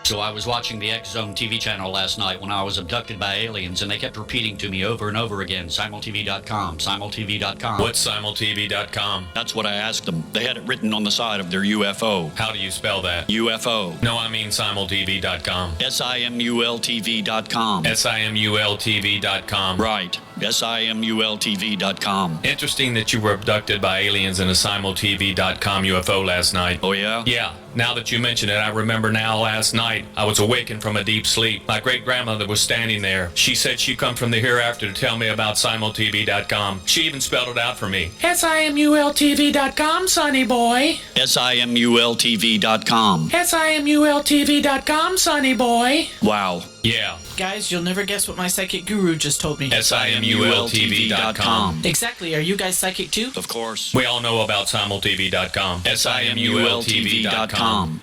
So I was watching the X Zone TV channel last night when I was abducted by aliens, and they kept repeating to me over and over again, simultv.com, simultv.com. What's simultv.com? That's what I asked them. They had it written on the side of their UFO. How do you spell that? UFO. No, I mean simultv.com. simultv.com. simultv.com. Right. simultv.com. Interesting that you were abducted by aliens in a simultv.com UFO last night. Oh, yeah? Yeah. Now that you mention it, I remember now last night I was awakened from a deep sleep. My great-grandmother was standing there. She said she'd come from the hereafter to tell me about simultv.com. She even spelled it out for me. simultv.com, sonny boy. simultv.com. simultv.com, sonny boy. Wow. Yeah. Guys, you'll never guess what my psychic guru just told me. simultv.com. Exactly. Are you guys psychic too? Of course. We all know about simultv.com. simultv.com.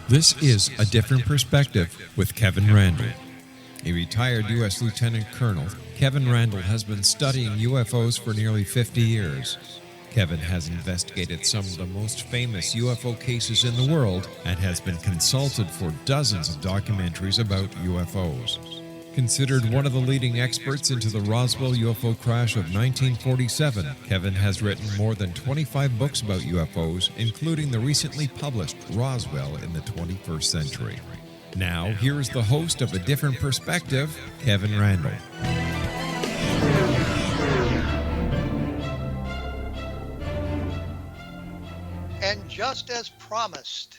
This is A Different Perspective with Kevin Randle. A retired U.S. Lieutenant Colonel, Kevin Randle has been studying UFOs for nearly 50 years. Kevin has investigated some of the most famous UFO cases in the world and has been consulted for dozens of documentaries about UFOs. Considered one of the leading experts into the Roswell UFO crash of 1947, Kevin has written more than 25 books about UFOs, including the recently published Roswell in the 21st Century. Now, here is the host of A Different Perspective, Kevin Randle. And just as promised,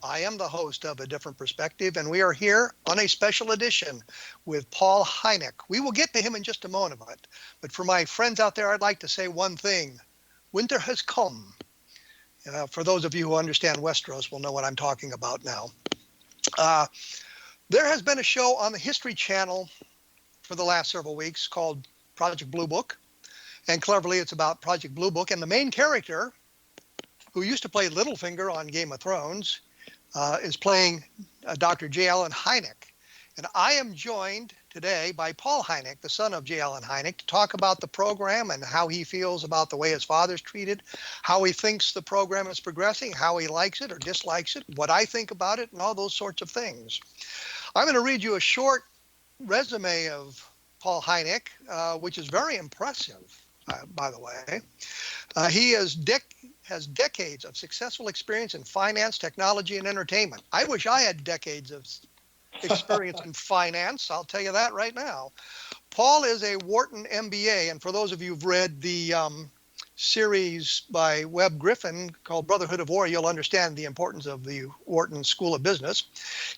I am the host of A Different Perspective, and we are here on a special edition with Paul Hynek. We will get to him in just a moment, but for my friends out there, I'd like to say one thing. Winter has come. For those of you who understand Westeros will know what I'm talking about now. There has been a show on the History Channel for the last several weeks called Project Blue Book, and cleverly it's about Project Blue Book, and the main character, who used to play Littlefinger on Game of Thrones, is playing Dr. J. Allen Hynek. And I am joined today by Paul Hynek, the son of J. Allen Hynek, to talk about the program and how he feels about the way his father's treated, how he thinks the program is progressing, how he likes it or dislikes it, what I think about it, and all those sorts of things. I'm going to read you a short resume of Paul Hynek, which is very impressive, by the way. He has decades of successful experience in finance, technology, and entertainment. I wish I had decades of experience in finance. I'll tell you that right now. Paul is a Wharton MBA, and for those of you who've read the series by Webb Griffin called Brotherhood of War, you'll understand the importance of the Wharton School of Business.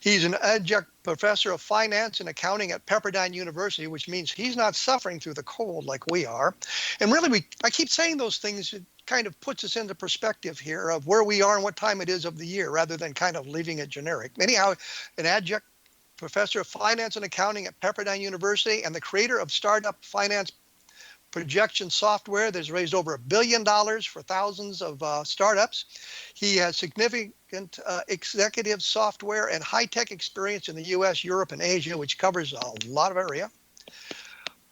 He's an adjunct professor of finance and accounting at Pepperdine University, which means he's not suffering through the cold like we are. And really, I keep saying those things. It kind of puts us into perspective here of where we are and what time it is of the year, rather than kind of leaving it generic. Anyhow, an adjunct professor of finance and accounting at Pepperdine University and the creator of startup finance projection software that's raised over $1 billion for thousands of startups. He has significant executive software and high-tech experience in the U.S., Europe, and Asia, which covers a lot of area.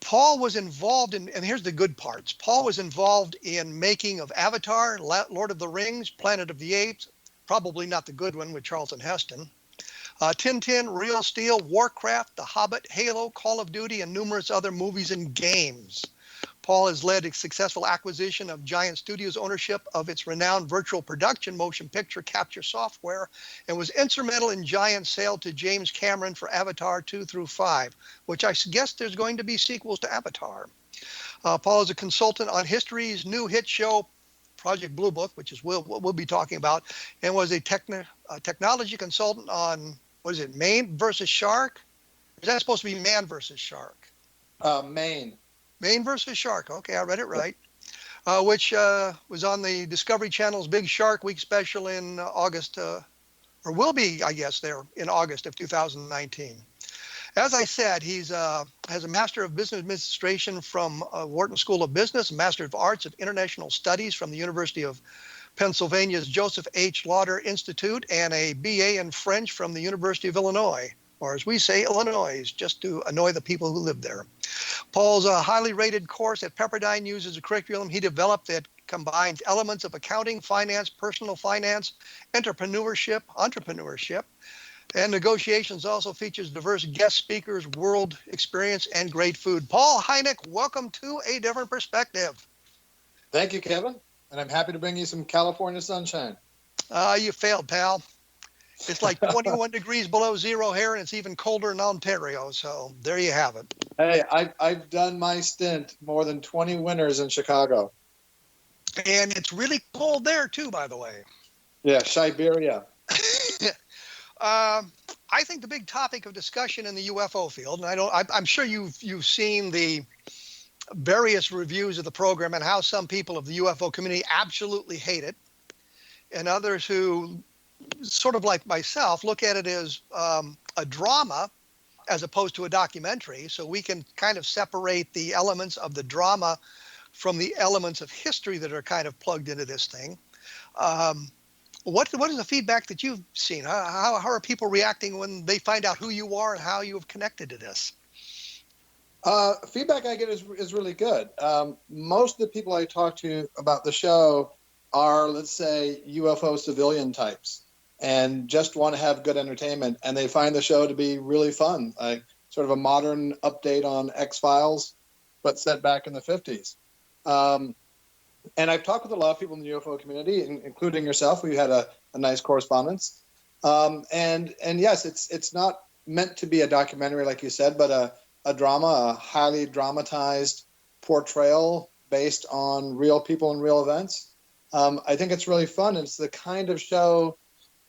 Paul was involved in, and here's the good parts, Paul was involved in making of Avatar, Lord of the Rings, Planet of the Apes, probably not the good one with Charlton Heston, Tintin, Real Steel, Warcraft, The Hobbit, Halo, Call of Duty, and numerous other movies and games. Paul has led a successful acquisition of Giant Studios' ownership of its renowned virtual production motion picture capture software and was instrumental in Giant's sale to James Cameron for Avatar 2 through 5, which I guess there's going to be sequels to Avatar. Paul is a consultant on history's new hit show, Project Blue Book, which is what we'll be talking about, and was a technology consultant on, what is it, Mayne versus Shark? Is that supposed to be Man versus Shark? Mayne. Mayne versus Shark. Okay, I read it right. Which was on the Discovery Channel's Big Shark Week special in August, or will be, I guess, there in August of 2019. As I said, he's has a Master of Business Administration from Wharton School of Business, a Master of Arts of International Studies from the University of Pennsylvania's Joseph H. Lauder Institute, and a BA in French from the University of Illinois, or as we say, Illinois, just to annoy the people who live there. Paul's a highly rated course at Pepperdine uses a curriculum he developed that combines elements of accounting, finance, personal finance, entrepreneurship, and negotiations. Also features diverse guest speakers, world experience, and great food. Paul Hynek, welcome to A Different Perspective. Thank you, Kevin. And I'm happy to bring you some California sunshine. You failed, pal. It's like 21 degrees below zero here, and it's even colder in Ontario. So there you have it. Hey, I've done my stint more than 20 winters in Chicago. And it's really cold there, too, by the way. Yeah, Siberia. I think the big topic of discussion in the UFO field, and I'm sure you've seen the various reviews of the program and how some people of the UFO community absolutely hate it, and others who, sort of like myself, look at it as a drama as opposed to a documentary. So we can kind of separate the elements of the drama from the elements of history that are kind of plugged into this thing. What is the feedback that you've seen? How are people reacting when they find out who you are and how you have connected to this? Feedback I get is really good. Most of the people I talk to about the show are, let's say, UFO civilian types and just want to have good entertainment. And they find the show to be really fun, like sort of a modern update on X-Files, but set back in the 50s. And I've talked with a lot of people in the UFO community, including yourself. We had a nice correspondence. And yes, it's not meant to be a documentary, like you said, but a drama, a highly dramatized portrayal based on real people and real events. I think it's really fun. It's the kind of show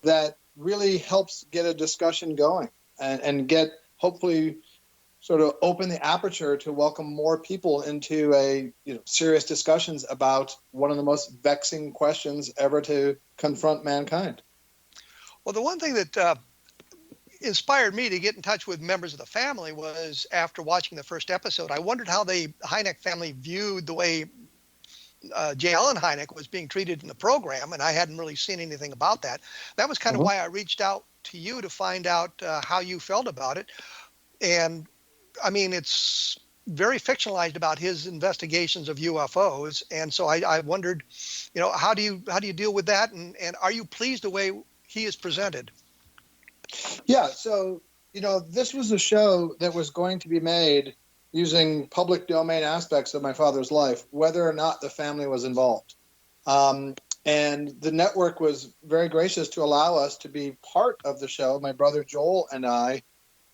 that really helps get a discussion going and get, hopefully, sort of open the aperture to welcome more people into serious discussions about one of the most vexing questions ever to confront mankind. Well, the one thing that inspired me to get in touch with members of the family was, after watching the first episode, I wondered how the Hynek family viewed the way J. Allen Hynek was being treated in the program, and I hadn't really seen anything about that. That was kind of why I reached out to you to find out how you felt about it. And I mean, it's very fictionalized about his investigations of UFOs, and so I wondered, how do you deal with that, and are you pleased the way he is presented? Yeah, so this was a show that was going to be made using public domain aspects of my father's life, whether or not the family was involved. And the network was very gracious to allow us to be part of the show, my brother Joel and I,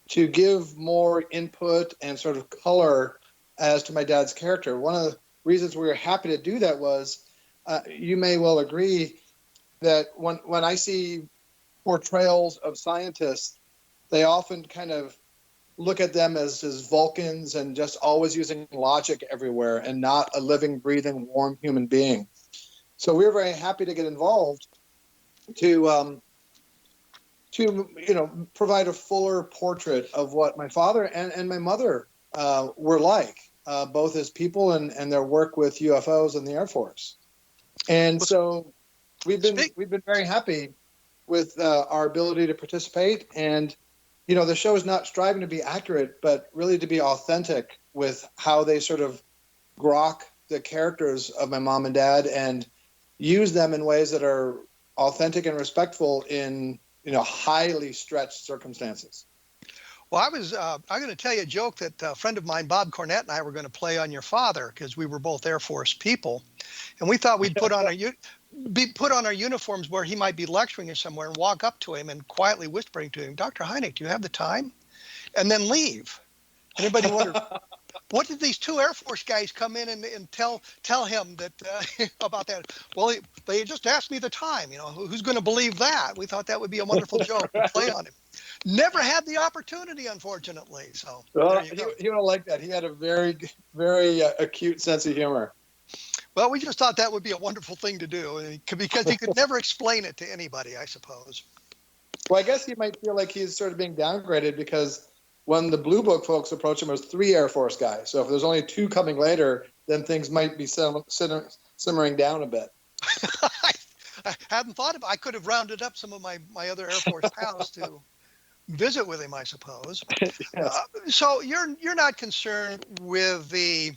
to give more input and sort of color as to my dad's character. One of the reasons we were happy to do that was, you may well agree that when I see portrayals of scientists, they often kind of look at them as Vulcans and just always using logic everywhere and not a living, breathing, warm human being. So we were very happy to get involved to provide a fuller portrait of what my father and my mother were like, both as people and their work with UFOs and the Air Force. And so we've been very happy with our ability to participate. And the show is not striving to be accurate, but really to be authentic with how they sort of grok the characters of my mom and dad and use them in ways that are authentic and respectful in highly stretched circumstances. Well, I'm going to tell you a joke that a friend of mine, Bob Cornett, and I were going to play on your father, because we were both Air Force people, and we thought we'd put on our uniforms where he might be lecturing us somewhere and walk up to him and quietly whispering to him, "Dr. Hynek, do you have the time?" and then leave. Anybody wonder what did these two Air Force guys come in and tell him that about that? Well, they just asked me the time. Who's going to believe that? We thought that would be a wonderful joke to play on him. Never had the opportunity, unfortunately. So well, he would have liked that. He had a very, very acute sense of humor. Well, we just thought that would be a wonderful thing to do, because he could never explain it to anybody, I suppose. Well, I guess he might feel like he's sort of being downgraded, because when the Blue Book folks approached him, it was 3 Air Force guys. So if there's only 2 coming later, then things might be simmering down a bit. I hadn't thought of it. I could have rounded up some of my other Air Force pals to visit with him, I suppose. Yes. So you're not concerned with the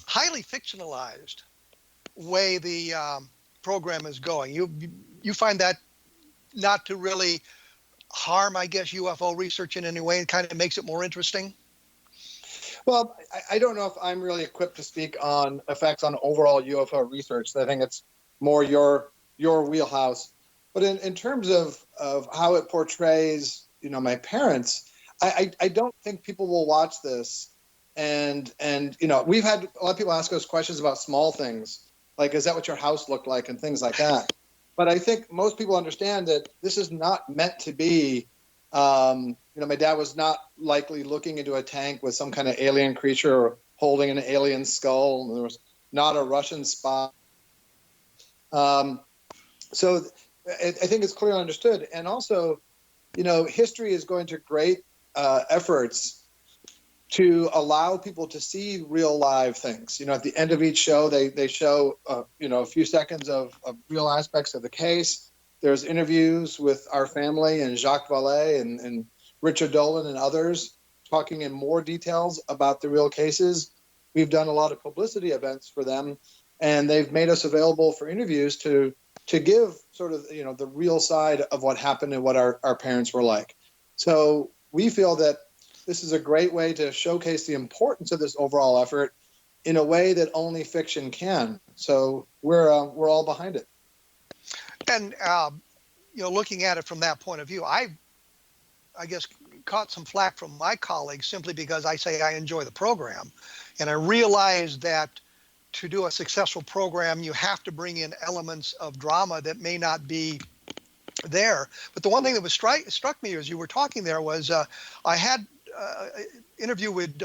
highly fictionalized way the program is going. You find that not to really harm, I guess, UFO research in any way, and kind of makes it more interesting? Well, I don't know if I'm really equipped to speak on effects on overall UFO research. I think it's more your wheelhouse. But in terms of how it portrays, my parents, I don't think people will watch this. And we've had a lot of people ask us questions about small things, like, is that what your house looked like, and things like that. But I think most people understand that this is not meant to be, my dad was not likely looking into a tank with some kind of alien creature or holding an alien skull. There was not a Russian spy. So I think it's clearly understood. And also, history is going to great efforts to allow people to see real live things. At the end of each show, they show, a few seconds of real aspects of the case. There's interviews with our family and Jacques Vallée and Richard Dolan and others talking in more details about the real cases. We've done a lot of publicity events for them, and they've made us available for interviews to give sort of, the real side of what happened and what our parents were like. So we feel that this is a great way to showcase the importance of this overall effort in a way that only fiction can. So we're all behind it. And looking at it from that point of view, I guess caught some flack from my colleagues simply because I say I enjoy the program, and I realize that to do a successful program, you have to bring in elements of drama that may not be there. But the one thing that was struck me as you were talking there was I had interview with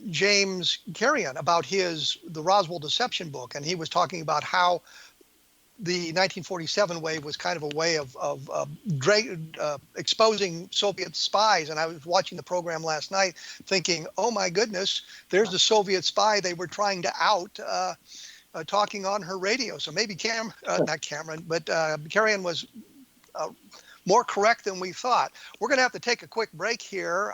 James Carrion about the Roswell Deception book, and he was talking about how the 1947 wave was kind of a way of exposing Soviet spies. And I was watching the program last night thinking, oh my goodness, there's the Soviet spy they were trying to out talking on her radio. So maybe not Cameron, but Carrion was more correct than we thought. We're going to have to take a quick break here,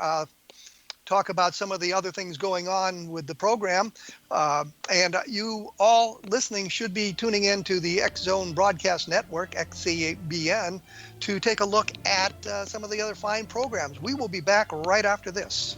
talk about some of the other things going on with the program. And you all listening should be tuning in to the X Zone Broadcast Network, XCBN, to take a look at some of the other fine programs. We will be back right after this.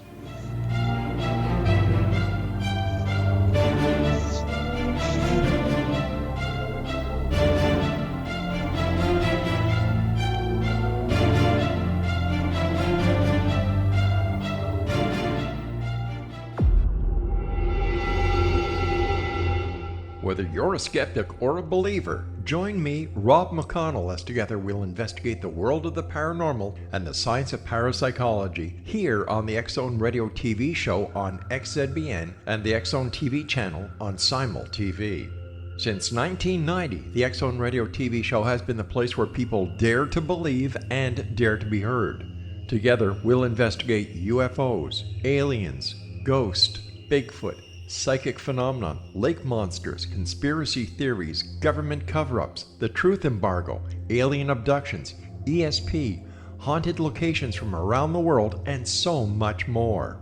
Whether you're a skeptic or a believer, join me, Rob McConnell, as together we'll investigate the world of the paranormal and the science of parapsychology here on the X Zone Radio TV show on XZBN and the X Zone TV channel on Simul TV. Since 1990, the X Zone Radio TV show has been the place where people dare to believe and dare to be heard. Together, we'll investigate UFOs, aliens, ghosts, Bigfoot, psychic phenomenon, lake monsters, conspiracy theories, government cover-ups, the truth embargo, alien abductions, ESP, haunted locations from around the world, and so much more.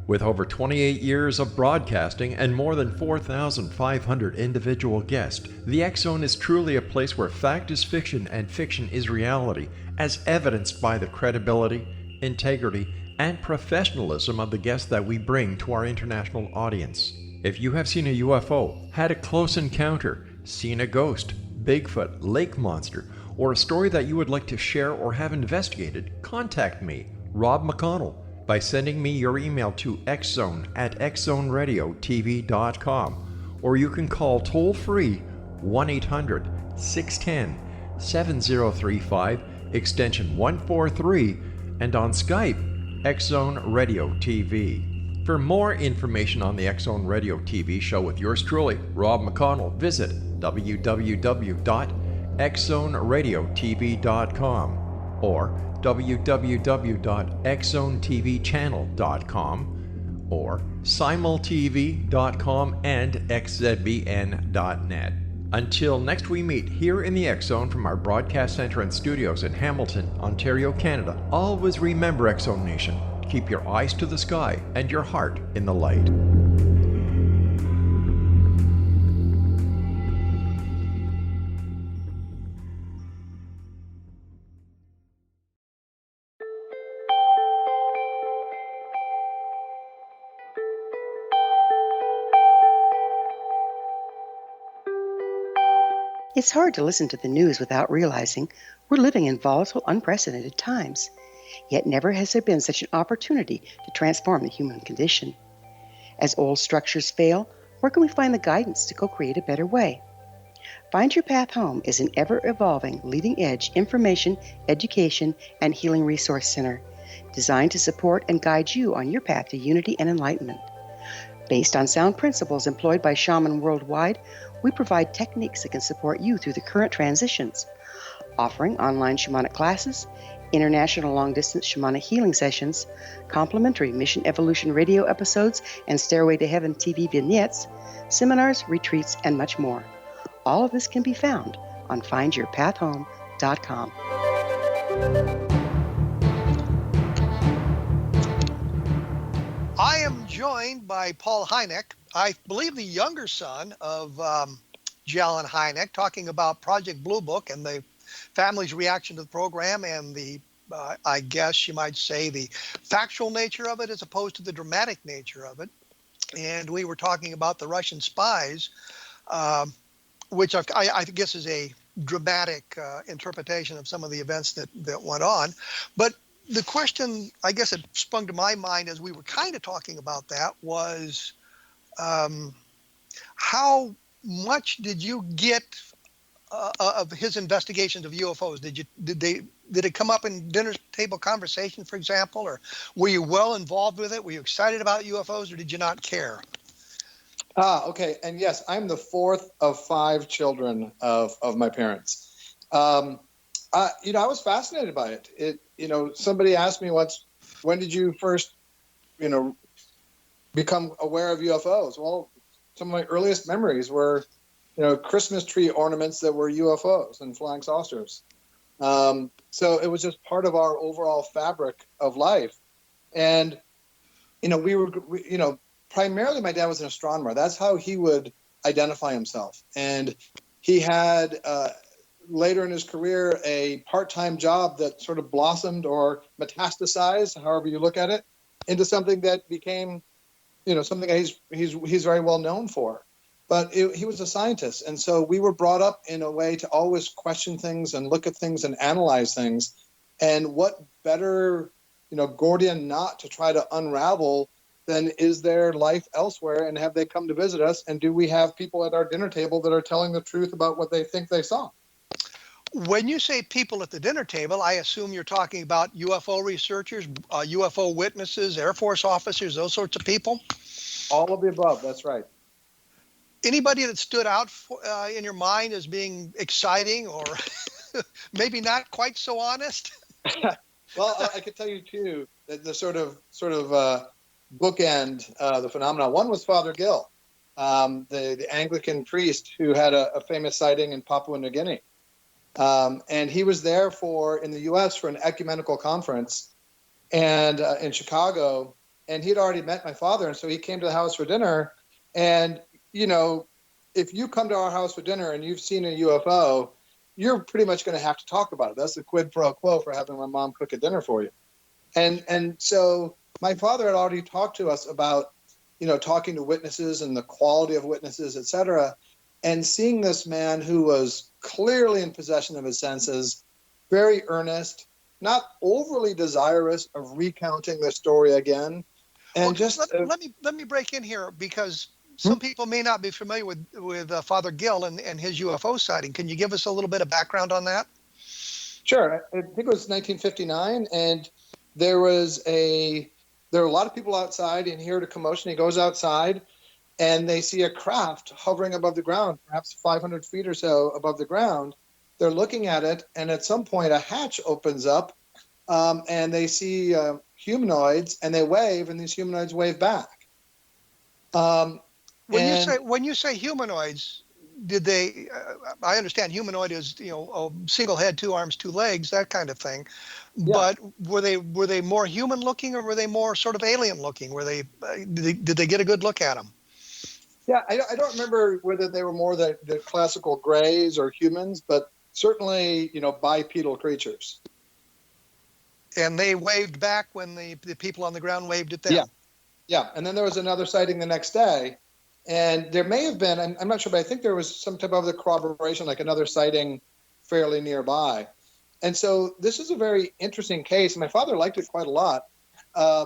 With over 28 years of broadcasting and more than 4,500 individual guests, the X Zone is truly a place where fact is fiction and fiction is reality, as evidenced by the credibility, integrity, and professionalism of the guests that we bring to our international audience. If you have seen a UFO, had a close encounter, seen a ghost, Bigfoot, lake monster, or a story that you would like to share or have investigated, contact me, Rob McConnell, by sending me your email to xzone@xzoneradiotv.com, or you can call toll-free 1-800-610-7035, extension 143, and on Skype, X Zone Radio TV. For more information on the X Zone Radio TV show with yours truly, Rob McConnell, visit www.xzoneradiotv.com or www.xzonetvchannel.com or simultv.com and xzbn.net. Until next we meet here in the X Zone from our broadcast center and studios in Hamilton, Ontario, Canada, always remember, X Zone Nation, keep your eyes to the sky and your heart in the light. It's hard to listen to the news without realizing we're living in volatile, unprecedented times. Yet never has there been such an opportunity to transform the human condition. As old structures fail, where can we find the guidance to co-create a better way? Find Your Path Home is an ever-evolving, leading-edge information, education, and healing resource center designed to support and guide you on your path to unity and enlightenment. Based on sound principles employed by shaman worldwide, we provide techniques that can support you through the current transitions, offering online shamanic classes, international long-distance shamanic healing sessions, complimentary Mission Evolution radio episodes and Stairway to Heaven TV vignettes, seminars, retreats, and much more. All of this can be found on findyourpathhome.com. I am joined by Paul Hynek, I believe the younger son of Jalen Hynek, talking about Project Blue Book and the family's reaction to the program and the, I guess you might say, the factual nature of it as opposed to the dramatic nature of it. And we were talking about the Russian spies, which I guess is a dramatic interpretation of some of the events that went on. But the question, I guess it sprung to my mind as we were kind of talking about that was, how much did you get of his investigations of UFOs? Did it come up in dinner table conversation, for example, or were you well involved with it? Were you excited about UFOs, or did you not care? Okay. And yes, I'm the fourth of 5 children of my parents. I was fascinated by it. Somebody asked me when did you first, become aware of UFOs? Well, some of my earliest memories were, Christmas tree ornaments that were UFOs and flying saucers. So it was just part of our overall fabric of life. And, primarily my dad was an astronomer. That's how he would identify himself. And he had, later in his career, a part-time job that sort of blossomed or metastasized, however you look at it, into something that became, something that he's very well known for. But he was a scientist. And so we were brought up in a way to always question things and look at things and analyze things. And what better, Gordian knot to try to unravel than is there life elsewhere, and have they come to visit us? And do we have people at our dinner table that are telling the truth about what they think they saw? When you say people at the dinner table, I assume you're talking about UFO researchers, UFO witnesses, Air Force officers, those sorts of people? All of the above, that's right. Anybody that stood out in your mind as being exciting or maybe not quite so honest? Well, I could tell you, too, that the sort of bookend the phenomenon. One was Father Gill, the Anglican priest who had a famous sighting in Papua New Guinea. And he was there in the U.S. for an ecumenical conference and in Chicago, and he'd already met my father, and so he came to the house for dinner. And, if you come to our house for dinner and you've seen a UFO, you're pretty much going to have to talk about it. That's the quid pro quo for having my mom cook a dinner for you. And so my father had already talked to us about, talking to witnesses and the quality of witnesses, et cetera. And seeing this man who was clearly in possession of his senses, very earnest, not overly desirous of recounting the story again. And let me break in here, because some people may not be familiar with Father Gill and his UFO sighting. Can you give us a little bit of background on that? Sure. I think it was 1959, and there were a lot of people outside, and he heard a commotion. He goes outside, and they see a craft hovering above the ground, perhaps 500 feet or so above the ground. They're looking at it, and at some point a hatch opens up, and they see humanoids, and they wave, and these humanoids wave back. When you say humanoids, did they? I understand humanoid is a single head, two arms, two legs, that kind of thing. Yeah. But were they more human looking, or were they more sort of alien looking? Were they did they get a good look at them? Yeah, I don't remember whether they were more the classical grays or humans, but certainly bipedal creatures. And they waved back when the people on the ground waved at them. Yeah. And then there was another sighting the next day. And there may have been, I'm not sure, but I think there was some type of other corroboration, like another sighting fairly nearby. And so this is a very interesting case. My father liked it quite a lot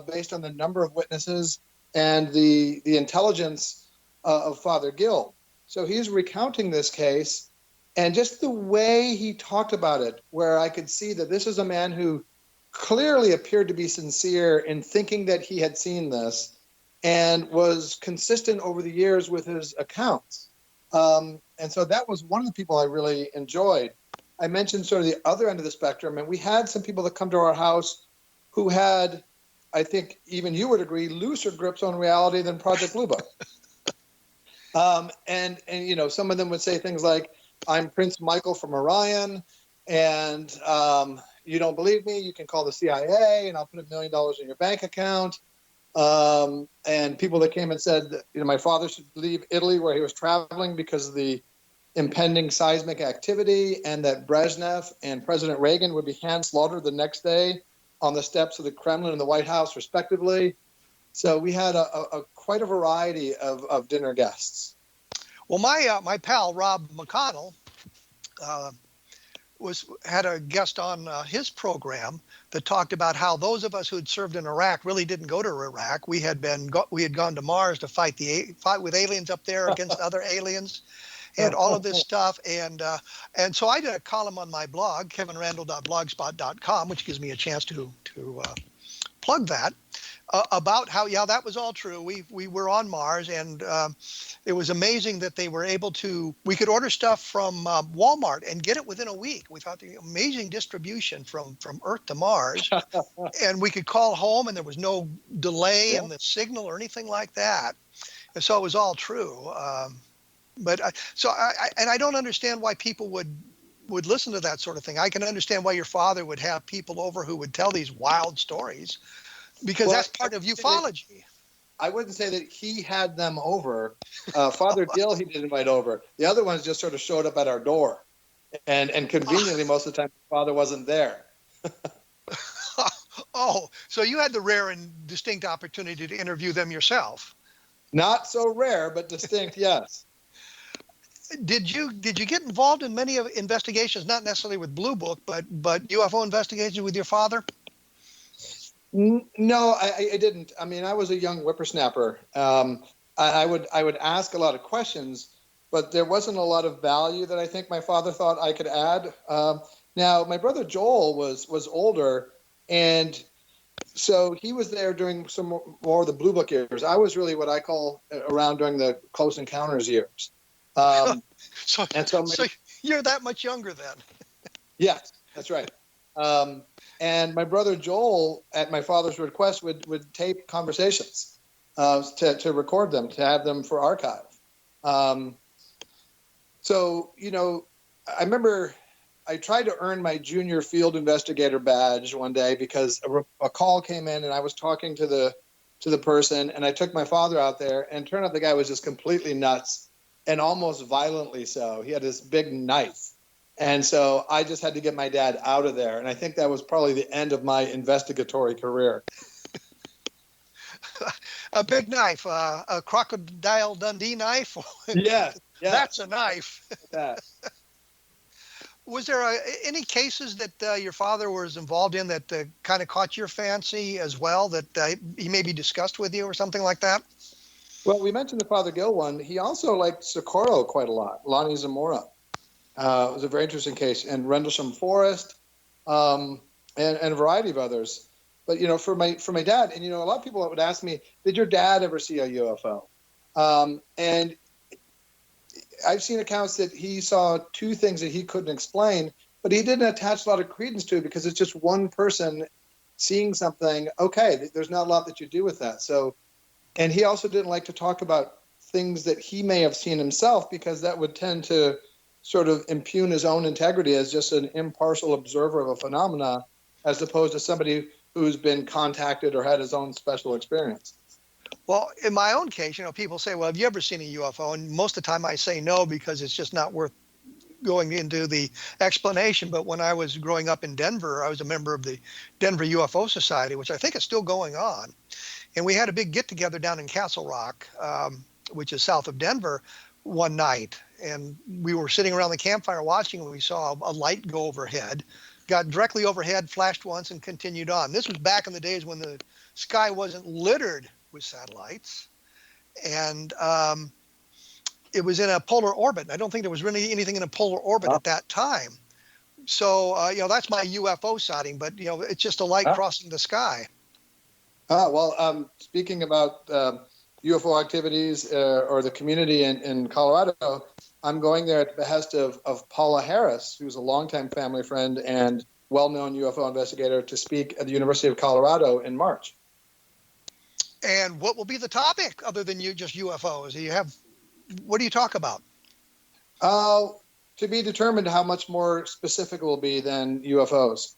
based on the number of witnesses and the intelligence of Father Gill. So he's recounting this case, and just the way he talked about it, where I could see that this is a man who clearly appeared to be sincere in thinking that he had seen this, and was consistent over the years with his accounts. And so that was one of the people I really enjoyed. I mentioned sort of the other end of the spectrum, and we had some people that come to our house who had, I think even you would agree, looser grips on reality than Project Blue Book. And some of them would say things like, I'm Prince Michael from Orion, and you don't believe me, you can call the CIA, and I'll put $1 million in your bank account. And people that came and said, my father should leave Italy where he was traveling because of the impending seismic activity, and that Brezhnev and President Reagan would be hand slaughtered the next day on the steps of the Kremlin and the White House, respectively. So we had a quite a variety of dinner guests. Well, my pal Rob McConnell had a guest on his program that talked about how those of us who had served in Iraq really didn't go to Iraq. We had gone to Mars to fight with aliens up there against other aliens, and all of this stuff. And so I did a column on my blog, kevinrandle.blogspot.com, which gives me a chance to plug that. About how, that was all true. We were on Mars, and it was amazing that they were able to. We could order stuff from Walmart and get it within a week. We thought the amazing distribution from Earth to Mars, and we could call home, and there was no delay in the signal or anything like that. And so it was all true. But I don't understand why people would listen to that sort of thing. I can understand why your father would have people over who would tell these wild stories, because that's part of ufology. I wouldn't say that he had them over. Father Gill, he did invite over. The other ones just sort of showed up at our door. And conveniently, most of the time, father wasn't there. Oh, so you had the rare and distinct opportunity to interview them yourself. Not so rare, but distinct, yes. Did you get involved in many of investigations, not necessarily with Blue Book, but UFO investigations with your father? No, I didn't. I mean, I was a young whippersnapper. I would ask a lot of questions, but there wasn't a lot of value that I think my father thought I could add. Now, my brother Joel was older, and so he was there during some more of the Blue Book years. I was really what I call around during the Close Encounters years. So you're that much younger then. Yes, that's right. And my brother Joel, at my father's request, would tape conversations to record them, to have them for archive. So, I remember I tried to earn my junior field investigator badge one day because a call came in, and I was talking to the person, and I took my father out there, and turned out the guy was just completely nuts, and almost violently so. He had this big knife. And so I just had to get my dad out of there. And I think that was probably the end of my investigatory career. A big knife, a Crocodile Dundee knife? Yeah. That's a knife. Yeah. Was there any cases that your father was involved in that kind of caught your fancy as well, that he maybe discussed with you or something like that? Well, we mentioned the Father Gill one. He also liked Socorro quite a lot, Lonnie Zamora. It was a very interesting case, and Rendlesham Forest, and a variety of others. But for my dad, and a lot of people would ask me, did your dad ever see a UFO? And I've seen accounts that he saw two things that he couldn't explain, but he didn't attach a lot of credence to it because it's just one person seeing something. Okay, there's not a lot that you do with that. So, and he also didn't like to talk about things that he may have seen himself, because that would tend to sort of impugn his own integrity as just an impartial observer of a phenomena, as opposed to somebody who's been contacted or had his own special experience. Well, in my own case, people say, well, have you ever seen a UFO? And most of the time I say no, because it's just not worth going into the explanation. But when I was growing up in Denver, I was a member of the Denver UFO Society, which I think is still going on. And we had a big get together down in Castle Rock, which is south of Denver, one night. And we were sitting around the campfire watching, and we saw a light go overhead, got directly overhead, flashed once, and continued on. This was back in the days when the sky wasn't littered with satellites. And it was in a polar orbit. I don't think there was really anything in a polar orbit at that time. So, that's my UFO sighting, but, it's just a light crossing the sky. Speaking about UFO activities or the community in Colorado, I'm going there at the behest of Paula Harris, who's a longtime family friend and well-known UFO investigator, to speak at the University of Colorado in March. And what will be the topic other than just UFOs? What do you talk about? To be determined how much more specific it will be than UFOs.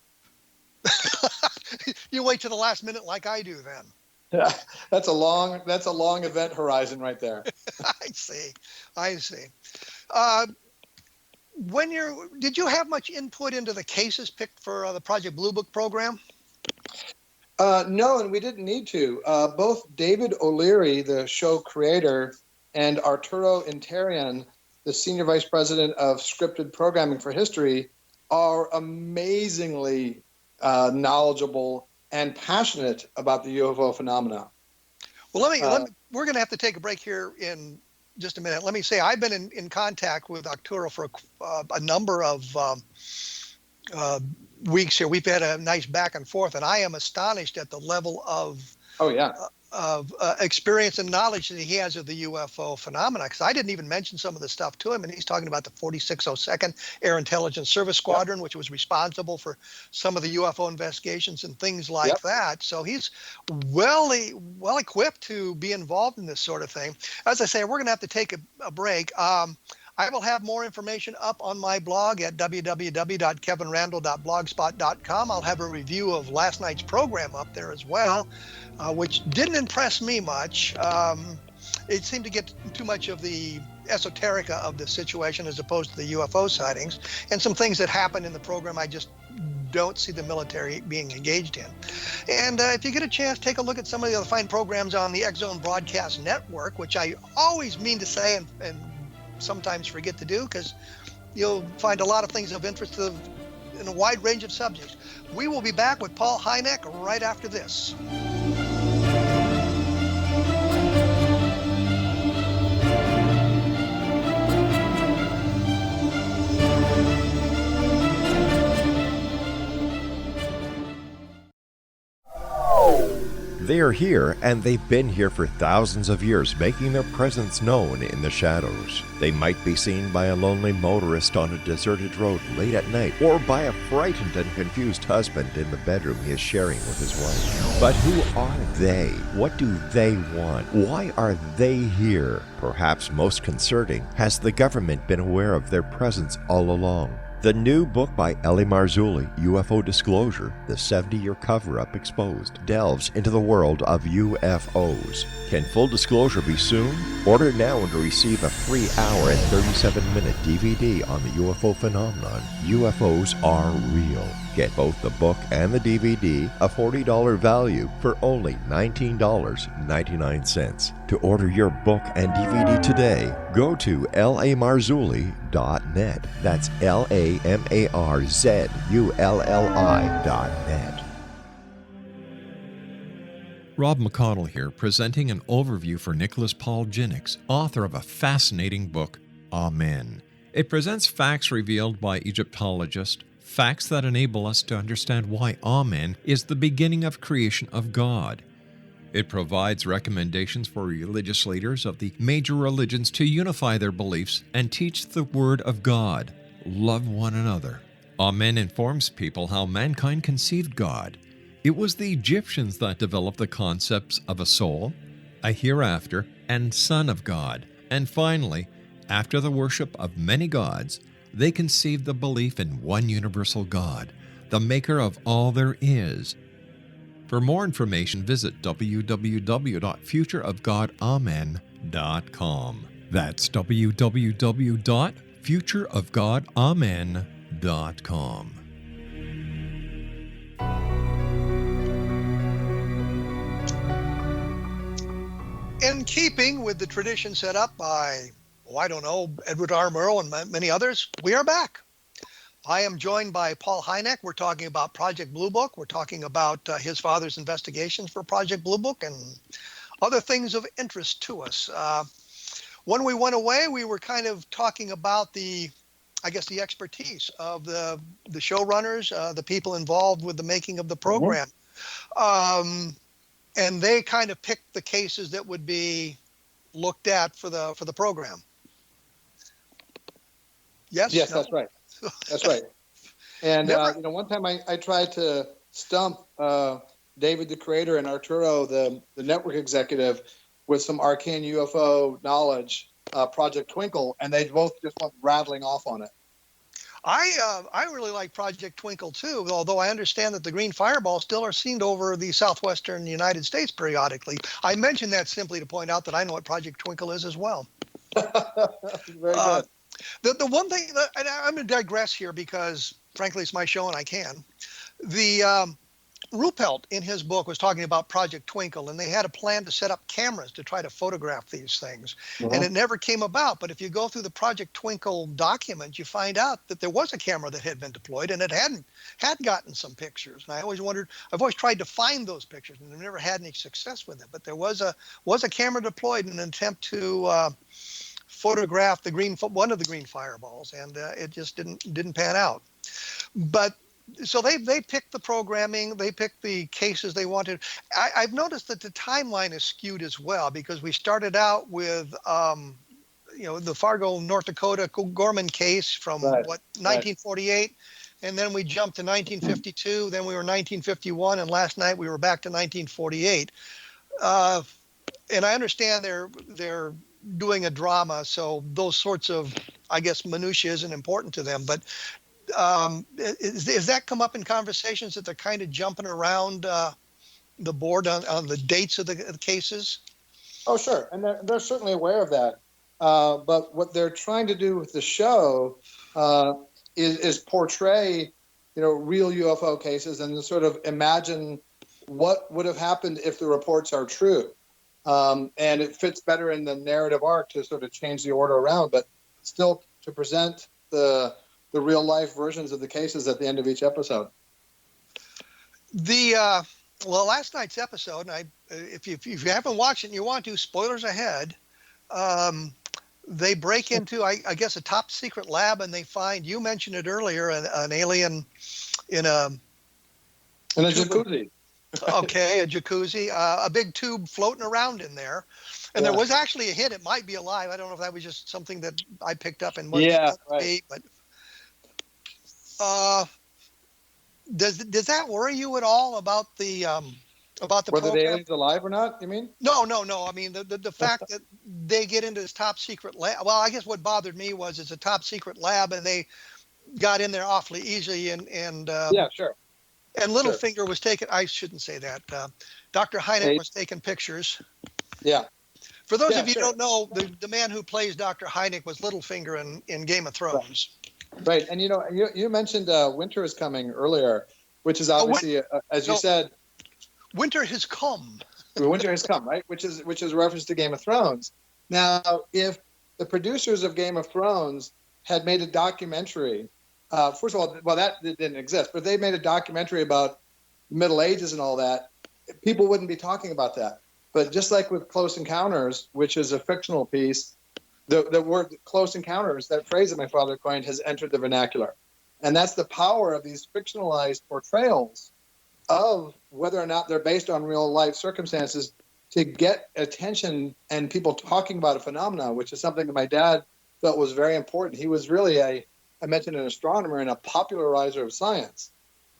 You wait to the last minute like I do then. Yeah, that's a long event horizon right there. I see. Did you have much input into the cases picked for the Project Blue Book program? No, and we didn't need to. Both David O'Leary, the show creator, and Arturo Interian, the senior vice president of scripted programming for history, are amazingly knowledgeable and passionate about the UFO phenomena. Well, we're going to have to take a break here in just a minute. Let me say, I've been in contact with Arturo for a number of weeks here. We've had a nice back and forth, and I am astonished at the level of experience and knowledge that he has of the UFO phenomena, because I didn't even mention some of the stuff to him, and he's talking about the 4602nd Air Intelligence Service Squadron, which was responsible for some of the UFO investigations and things like that. So he's well equipped to be involved in this sort of thing. As I say, we're going to have to take a break. I will have more information up on my blog at www.kevinrandle.blogspot.com. I'll have a review of last night's program up there as well, which didn't impress me much. It seemed to get too much of the esoterica of the situation as opposed to the UFO sightings, and some things that happened in the program I just don't see the military being engaged in. And if you get a chance, take a look at some of the other fine programs on the X Zone Broadcast Network, which I always mean to say and sometimes forget to do, because you'll find a lot of things of interest in a wide range of subjects. We will be back with Paul Hynek right after this. They are here, and they've been here for thousands of years, making their presence known in the shadows. They might be seen by a lonely motorist on a deserted road late at night, or by a frightened and confused husband in the bedroom he is sharing with his wife. But who are they? What do they want? Why are they here? Perhaps most concerning, has the government been aware of their presence all along? The new book by L.A. Marzulli, UFO Disclosure, the 70-year cover-up exposed, delves into the world of UFOs. Can full disclosure be soon? Order now and receive a free hour and 37-minute DVD on the UFO phenomenon. UFOs are real. Get both the book and the DVD, a $40 value, for only $19.99. To order your book and DVD today, go to lamarzulli.net. That's LAMARZULLI.net. Rob McConnell here, presenting an overview for Nicholas Paul Jennings, author of a fascinating book, Amen. It presents facts revealed by Egyptologists, facts that enable us to understand why Amen is the beginning of creation of God. It provides recommendations for religious leaders of the major religions to unify their beliefs and teach the Word of God. Love one another. Amen informs people how mankind conceived God. It was the Egyptians that developed the concepts of a soul, a hereafter, and Son of God. And finally, after the worship of many gods, they conceived the belief in one universal God, the maker of all there is. For more information, visit www.futureofgodamen.com. That's www.futureofgodamen.com. In keeping with the tradition set up by, Edward R. Murrow and many others, we are back. I am joined by Paul Hynek. We're talking about Project Blue Book. We're talking about his father's investigations for Project Blue Book and other things of interest to us. When we went away, we were kind of talking about the expertise of the showrunners, the people involved with the making of the program. And they kind of picked the cases that would be looked at for the program. Yes? Yes, no? That's right. That's right. And, one time I tried to stump David, the creator, and Arturo, the network executive, with some arcane UFO knowledge, Project Twinkle, and they both just went rattling off on it. I really like Project Twinkle too, although I understand that the green fireballs still are seen over the southwestern United States periodically. I mention that simply to point out that I know what Project Twinkle is as well. Very good. The one thing, and I'm going to digress here because, frankly, it's my show and I can. Ruppelt in his book was talking about Project Twinkle, and they had a plan to set up cameras to try to photograph these things. And it never came about. But if you go through the Project Twinkle document, you find out that there was a camera that had been deployed, and it had gotten some pictures. And I always wondered, I've always tried to find those pictures, and I've never had any success with it. But there was a camera deployed in an attempt to photograph one of the green fireballs, and it just didn't pan out. But so they picked the programming, they picked the cases they wanted. I've noticed that the timeline is skewed as well, because we started out with the Fargo, North Dakota Gorman case from 1948, and then we jumped to 1952, then we were 1951, and last night we were back to 1948. And I understand they're doing a drama, so those sorts of, minutiae isn't important to them. But is that come up in conversations that they're kind of jumping around the board on the dates of the cases? Oh, sure. And they're certainly aware of that. But what they're trying to do with the show is portray, real UFO cases and to sort of imagine what would have happened if the reports are true. And it fits better in the narrative arc to sort of change the order around, but still to present the real life versions of the cases at the end of each episode. Last night's episode, and if you haven't watched it and you want to, spoilers ahead, they break into, a top secret lab, and they find, you mentioned it earlier, an alien in a jacuzzi. Okay, a jacuzzi, a big tube floating around in there. And there was actually a hint it might be alive. I don't know if that was just something that I picked up and wasn't right. But does that worry you at all about the whether program? the alien's alive or not, you mean? No. I mean the fact that they get into this top secret lab. Well, I guess what bothered me was it's a top secret lab, and they got in there awfully easily, and yeah, sure. And Littlefinger was taking, I shouldn't say that, Dr. Hynek was taking pictures. Yeah. For those of you who don't know, the man who plays Dr. Hynek was Littlefinger in Game of Thrones. Right. And, you mentioned winter is coming earlier, which is obviously, as you said. Winter has come. Winter has come, right? Which is a reference to Game of Thrones. Now, if the producers of Game of Thrones had made a documentary, first of all, that didn't exist, but they made a documentary about the Middle Ages and all that, people wouldn't be talking about that. But just like with Close Encounters, which is a fictional piece, the word Close Encounters, that phrase that my father coined, has entered the vernacular. And that's the power of these fictionalized portrayals of whether or not they're based on real life circumstances to get attention and people talking about a phenomenon, which is something that my dad felt was very important. He was really I mentioned an astronomer and a popularizer of science.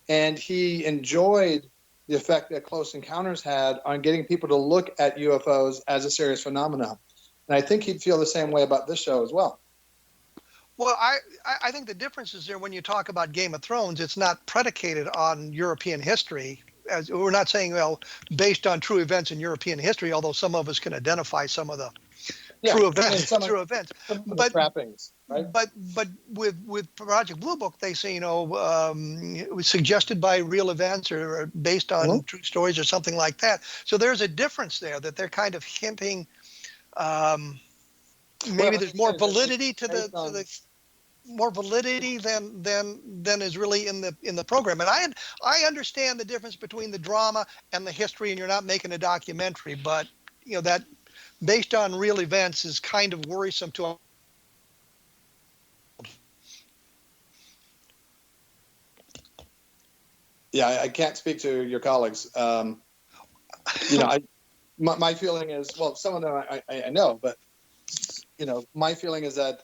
And he enjoyed the effect that Close Encounters had on getting people to look at UFOs as a serious phenomenon. And I think he'd feel the same way about this show as well. Well, I think the difference is there when you talk about Game of Thrones, it's not predicated on European history. As we're not saying, well, based on true events in European history, although some of us can identify some of the true events. Some of the trappings, right? But with Project Blue Book, they say, it was suggested by real events or based on true stories or something like that. So there's a difference there that they're kind of hinting. Maybe there's more validity to the more validity than is really in the program. And I understand the difference between the drama and the history, and you're not making a documentary, but that based on real events is kind of worrisome to. Yeah, I can't speak to your colleagues. My feeling is, well, some of them I know, but my feeling is that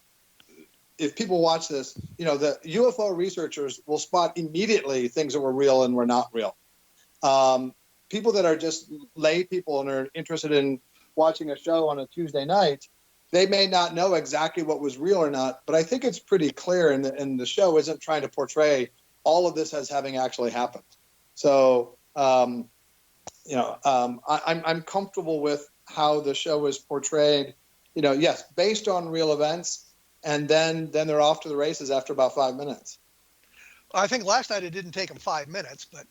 if people watch this, the UFO researchers will spot immediately things that were real and were not real. People that are just lay people and are interested in watching a show on a Tuesday night, they may not know exactly what was real or not, but I think it's pretty clear, and the show isn't trying to portray all of this as having actually happened. So, I'm comfortable with how the show is portrayed. Yes, based on real events. And then they're off to the races after about 5 minutes. I think last night it didn't take them 5 minutes, but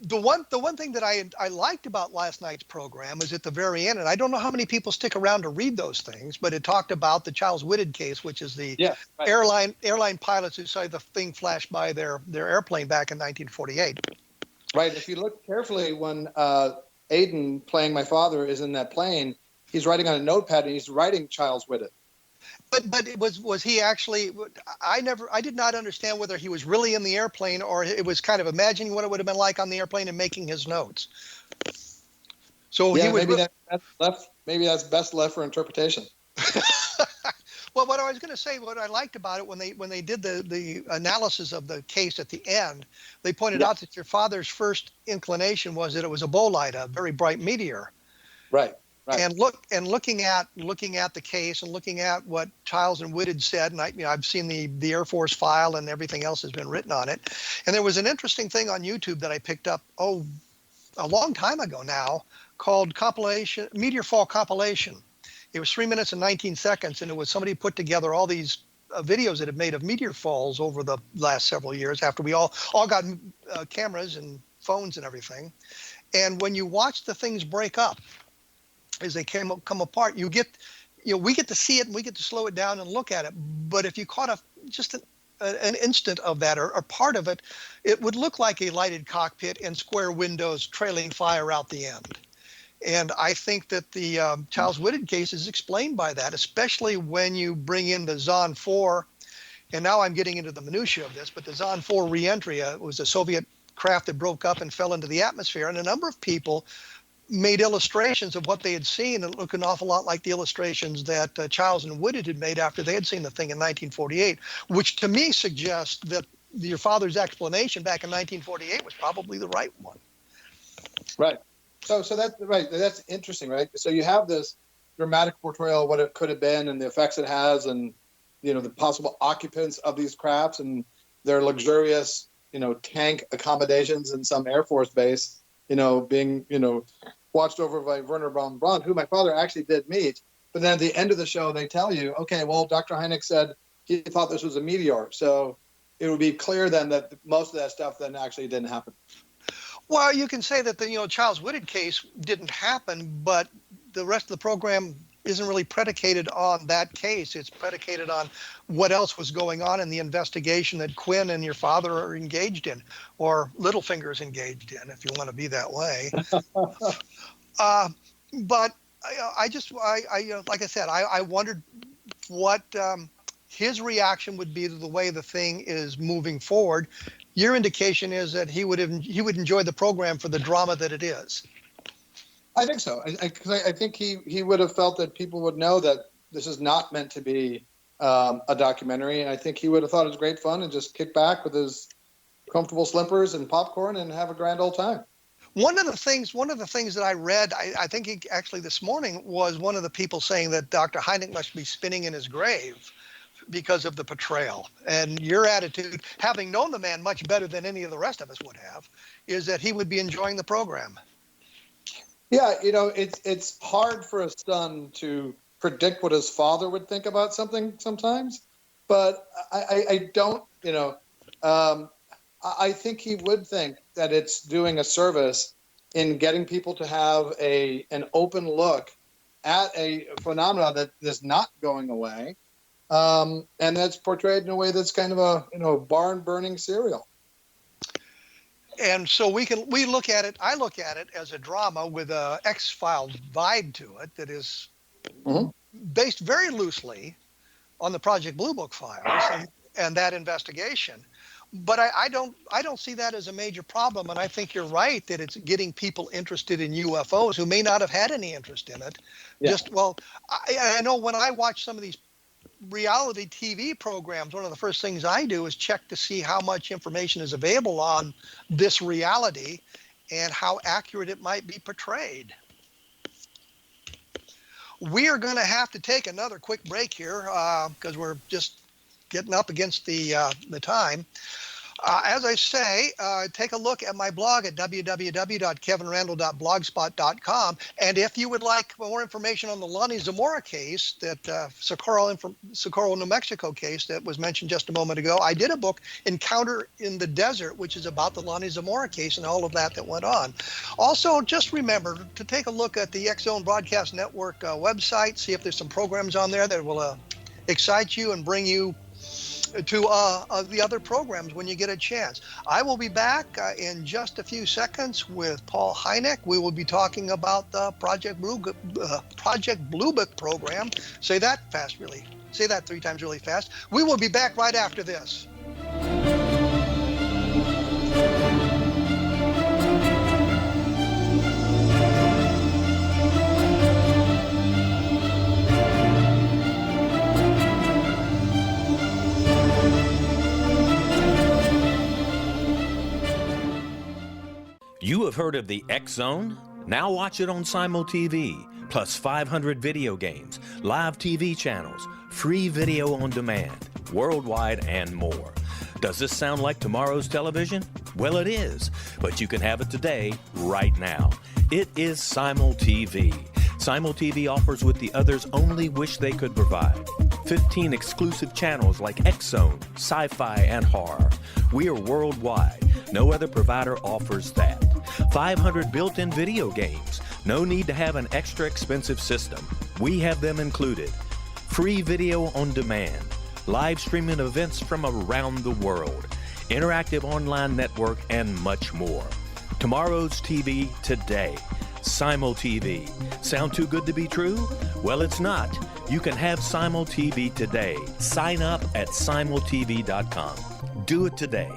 the one thing that I liked about last night's program is at the very end, and I don't know how many people stick around to read those things, but it talked about the Charles Whitted case, which is the airline pilots who saw the thing flash by their airplane back in 1948. Right. If you look carefully, when Aiden, playing my father, is in that plane, he's writing on a notepad and he's writing Charles Whitted. But was he actually? I did not understand whether he was really in the airplane or it was kind of imagining what it would have been like on the airplane and making his notes. So yeah, he was. Maybe that's best left for interpretation. Well, what I was going to say, what I liked about it when they did the analysis of the case at the end, they pointed out that your father's first inclination was that it was a bolide, a very bright meteor. Right. Right. And looking at the case and looking at what Childs and Whitted said, and I've seen the Air Force file and everything else has been written on it. And there was an interesting thing on YouTube that I picked up a long time ago now called Meteor Fall Compilation. It was 3 minutes and 19 seconds, and it was somebody put together all these videos that have made of meteor falls over the last several years after we all got cameras and phones and everything. And when you watch the things break up, as they come apart, we get to see it and we get to slow it down and look at it. But if you caught just an instant of that or part of it, it would look like a lighted cockpit and square windows trailing fire out the end. And I think that the Charles Whitted case is explained by that, especially when you bring in the Zond 4. And now I'm getting into the minutiae of this, but the Zond 4 reentry was a Soviet craft that broke up and fell into the atmosphere. And a number of people made illustrations of what they had seen, and it looked an awful lot like the illustrations that Childs and Whitted had made after they had seen the thing in 1948, which to me suggests that your father's explanation back in 1948 was probably the right one. Right. So that's right. That's interesting, right? So you have this dramatic portrayal of what it could have been and the effects it has, and the possible occupants of these crafts and their luxurious, tank accommodations in some Air Force base. Being, watched over by Werner von Braun, who my father actually did meet. But then at the end of the show, they tell you, okay, well, Dr. Hynek said he thought this was a meteor. So it would be clear then that most of that stuff then actually didn't happen. Well, you can say that the Charles Whitted case didn't happen, but the rest of the program isn't really predicated on that case. It's predicated on what else was going on in the investigation that Quinn and your father are engaged in, or Littlefinger's engaged in, if you want to be that way. But like I said, I wondered what his reaction would be to the way the thing is moving forward. Your indication is that he would enjoy the program for the drama that it is. I think so. I think he would have felt that people would know that this is not meant to be a documentary, and I think he would have thought it was great fun and just kick back with his comfortable slippers and popcorn and have a grand old time. One of the things that I read, I think actually this morning, was one of the people saying that Dr. Hynek must be spinning in his grave because of the portrayal. And your attitude, having known the man much better than any of the rest of us would have, is that he would be enjoying the program. Yeah, it's hard for a son to predict what his father would think about something sometimes, but I don't, I think he would think that it's doing a service in getting people to have an open look at a phenomenon that is not going away, and that's portrayed in a way that's kind of a barn burning serial. And so we look at it. I look at it as a drama with a X-Files vibe to it that is based very loosely on the Project Blue Book files and that investigation. But I don't see that as a major problem, and I think you're right that it's getting people interested in UFOs who may not have had any interest in it. Yeah. I know when I watch some of these reality TV programs, one of the first things I do is check to see how much information is available on this reality and how accurate it might be portrayed. We are going to have to take another quick break here because we're just getting up against the time. As I say, take a look at my blog at www.kevinrandle.blogspot.com. And if you would like more information on the Lonnie Zamora case, that Socorro, New Mexico case that was mentioned just a moment ago, I did a book, Encounter in the Desert, which is about the Lonnie Zamora case and all of that went on. Also, just remember to take a look at the X Zone Broadcast Network website, see if there's some programs on there that will excite you and bring you to the other programs when you get a chance. I will be back in just a few seconds with Paul Hynek. We will be talking about the Project Blue Book program. Say that fast, really. Say that 3 times really fast. We will be back right after this. You have heard of the X Zone? Now watch it on Simul TV, plus 500 video games, live TV channels, free video on demand, worldwide, and more. Does this sound like tomorrow's television? Well, it is, but you can have it today, right now. It is Simul TV. Simul TV offers what the others only wish they could provide. 15 exclusive channels like X Zone, sci-fi, and horror. We are worldwide. No other provider offers that. 500 built-in video games. No need to have an extra expensive system. We have them included. Free video on demand. Live streaming events from around the world. Interactive online network, and much more. Tomorrow's TV today. Simul TV. Sound too good to be true? Well, it's not. You can have Simul TV today. Sign up at simultv.com. Do it today.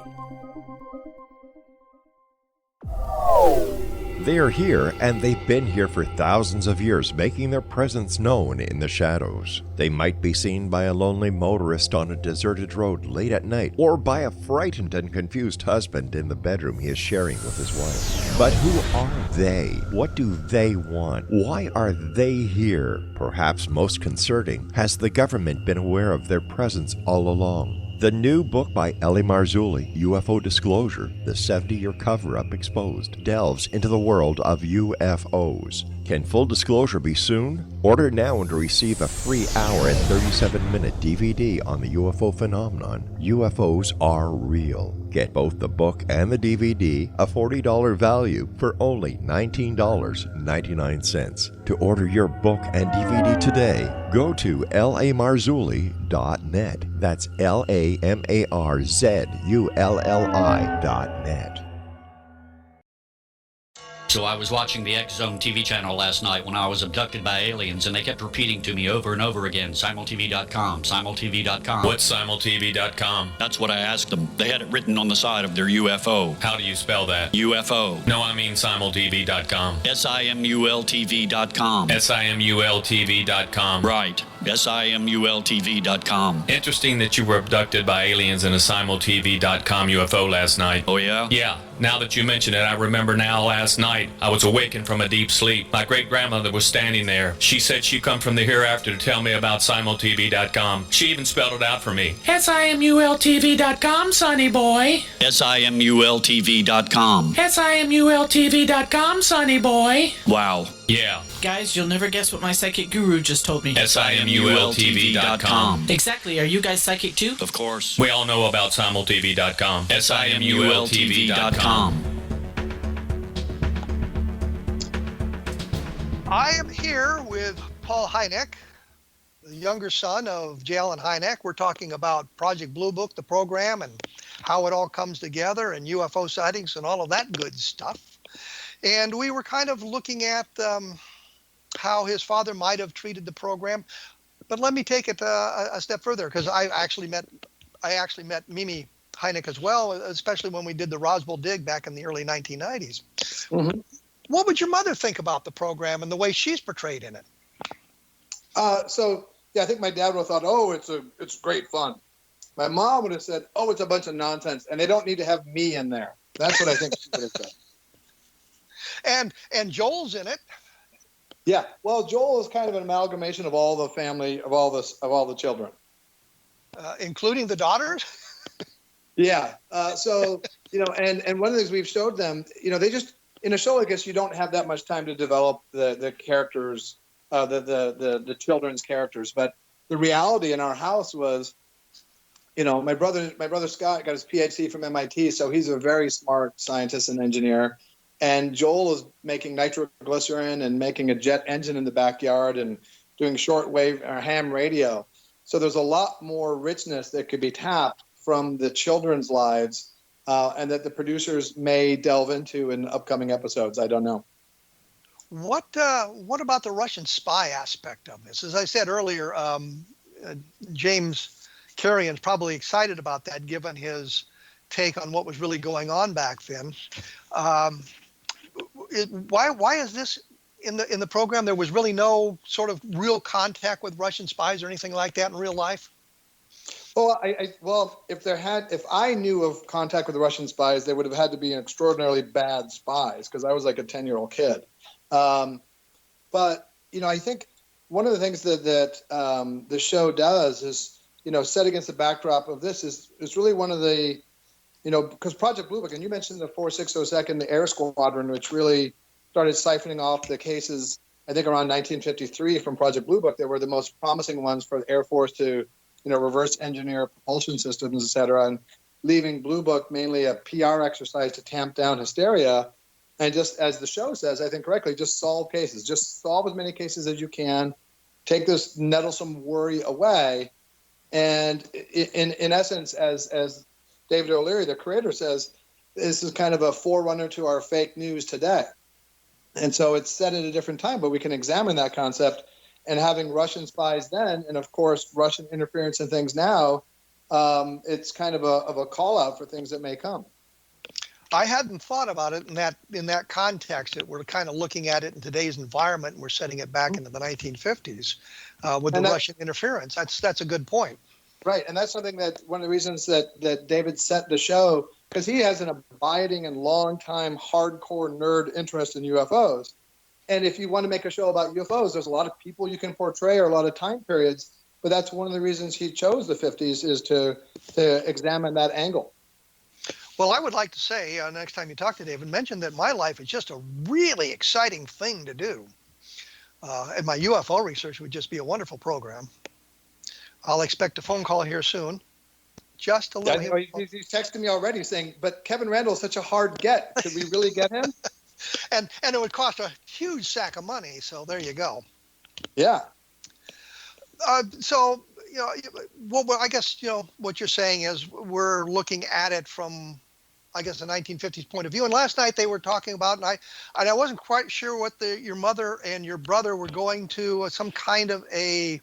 They are here, and they've been here for thousands of years, making their presence known in the shadows. They might be seen by a lonely motorist on a deserted road late at night, or by a frightened and confused husband in the bedroom he is sharing with his wife. But who are they? What do they want? Why are they here? Perhaps most concerning, has the government been aware of their presence all along? The new book by Ellie Marzulli, UFO Disclosure, the 70-year cover-up exposed, delves into the world of UFOs. Can full disclosure be soon? Order now and receive a free hour and 37-minute DVD on the UFO phenomenon. UFOs are real. Get both the book and the DVD, a $40 value, for only $19.99. To order your book and DVD today, go to lamarzulli.net. That's LAMARZULLI.net. So I was watching the X Zone TV channel last night when I was abducted by aliens, and they kept repeating to me over and over again, simultv.com, simultv.com. What's simultv.com? That's what I asked them. They had it written on the side of their UFO. How do you spell that? UFO. No, I mean simultv.com. simultv.com. simultv.com. Right. simultv.com. Interesting that you were abducted by aliens in a simultv.com UFO last night. Oh, yeah? Yeah. Now that you mention it, I remember now last night I was awakened from a deep sleep. My great-grandmother was standing there. She said she come from the hereafter to tell me about simultv.com. She even spelled it out for me. SIMULTV.com, sonny boy. SIMULTV.com. SIMULTV.com, sonny boy. Wow. Yeah. Guys, you'll never guess what my psychic guru just told me. SIMULTV.com. Exactly. Are you guys psychic too? Of course. We all know about simultv.com. SIMULTV.com. I am here with Paul Hynek, the younger son of J.L. and Hynek. We're talking about Project Blue Book, the program, and how it all comes together, and UFO sightings and all of that good stuff. And we were kind of looking at how his father might have treated the program. But let me take it a step further, because I actually met Mimi Hynek as well, especially when we did the Roswell dig back in the early 1990s. Mm-hmm. What would your mother think about the program and the way she's portrayed in it? I think my dad would have thought, oh, it's great fun. My mom would have said, oh, it's a bunch of nonsense, and they don't need to have me in there. That's what I think she would have said. And Joel's in it. Yeah, well, Joel is kind of an amalgamation of all the family, of all the children, including the daughters. Yeah. And one of the things we've showed them, they just, in a show like this, you don't have that much time to develop the characters, the children's characters. But the reality in our house was, my brother Scott got his PhD from MIT, so he's a very smart scientist and engineer. And Joel is making nitroglycerin and making a jet engine in the backyard and doing shortwave or ham radio. So there's a lot more richness that could be tapped from the children's lives, and that the producers may delve into in upcoming episodes. I don't know. What about the Russian spy aspect of this? As I said earlier, James Carrion's probably excited about that, given his take on what was really going on back then. Why is this in the program? There was really no sort of real contact with Russian spies or anything like that in real life. Well, if I knew of contact with the Russian spies, they would have had to be extraordinarily bad spies, because I was like a 10-year-old kid. But I think one of the things that the show does is, set against the backdrop of this is really one of the, because Project Blue Book, and you mentioned the 4602nd Air Squadron, which really started siphoning off the cases, I think around 1953 from Project Blue Book. They were the most promising ones for the Air Force to, reverse engineer propulsion systems, et cetera, and leaving Blue Book mainly a PR exercise to tamp down hysteria. And just as the show says, I think correctly, just solve cases. Just solve as many cases as you can. Take this nettlesome worry away. And in essence, as David O'Leary, the creator, says, this is kind of a forerunner to our fake news today. And so it's set at a different time, but we can examine that concept. And having Russian spies then, and of course Russian interference in things now, it's kind of a call out for things that may come. I hadn't thought about it in that context. That we're kind of looking at it in today's environment, and we're setting it back into the 1950s with the Russian interference. That's a good point. Right, and that's something that one of the reasons that David set the show, because he has an abiding and long-time hardcore nerd interest in UFOs. And if you want to make a show about UFOs, there's a lot of people you can portray or a lot of time periods. But that's one of the reasons he chose the 50s, is to examine that angle. Well, I would like to say, next time you talk to David, mention that my life is just a really exciting thing to do. And my UFO research would just be a wonderful program. I'll expect a phone call here soon. Just a little. He's texting me already saying, but Kevin Randle is such a hard get. Could we really get him? And it would cost a huge sack of money. So there you go. Yeah. So, well, I guess, what you're saying is we're looking at it from, I guess, the 1950s point of view. And last night they were talking about, and I wasn't quite sure what your mother and your brother were going to, some kind of a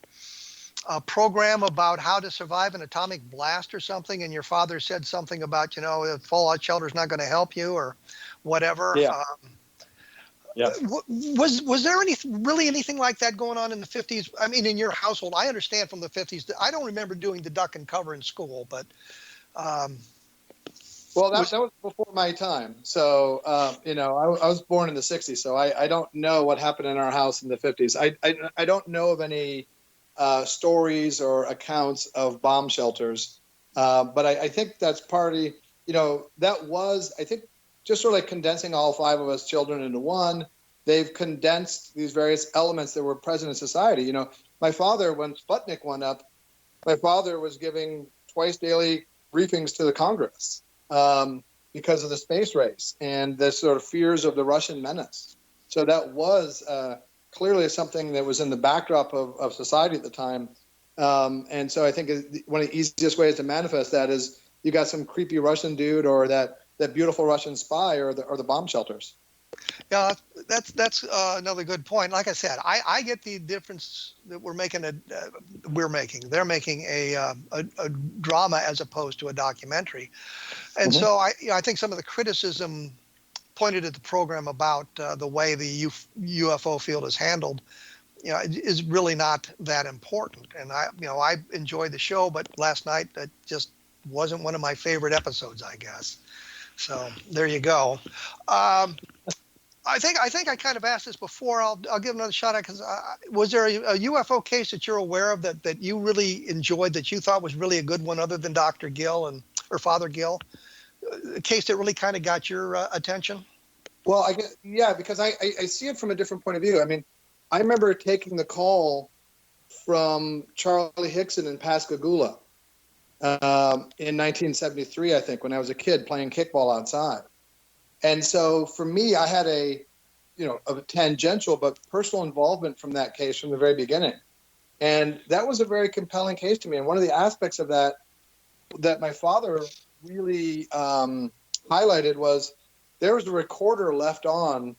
program about how to survive an atomic blast or something. And your father said something about, fallout shelter is not going to help you or whatever. Yeah. Yeah. Was there anything like that going on in the 50s? I mean, in your household, I understand from the 50s. I don't remember doing the duck and cover in school, but Well, that was before my time. So, I was born in the 60s, so I don't know what happened in our house in the 50s. I don't know of any stories or accounts of bomb shelters. But I think that's partly, that was, I think, just sort of like condensing all 5 of us children into one. They've condensed these various elements that were present in society. My father, when Sputnik went up, my father was giving twice daily briefings to the Congress because of the space race and the sort of fears of the Russian menace. So that was clearly something that was in the backdrop of society at the time. And so I think one of the easiest ways to manifest that is you got some creepy Russian dude or that beautiful Russian spy or the bomb shelters. Yeah, that's another good point. Like I said, I get the difference that they're making a drama as opposed to a documentary, and so I think some of the criticism pointed at the program about the way the UFO field is handled, is really not that important. And I enjoyed the show, but last night that just wasn't one of my favorite episodes, I guess. So there you go. I think I kind of asked this before. I'll give another shot at it. Was there a UFO case that you're aware of that you really enjoyed, that you thought was really a good one, other than Dr. Gill or Father Gill? A case that really kind of got your attention? Well, because I see it from a different point of view. I mean, I remember taking the call from Charlie Hickson in Pascagoula in 1973, I think, when I was a kid playing kickball outside. And so for me, I had a tangential but personal involvement from that case from the very beginning. And that was a very compelling case to me. And one of the aspects of that my father really highlighted was there was a recorder left on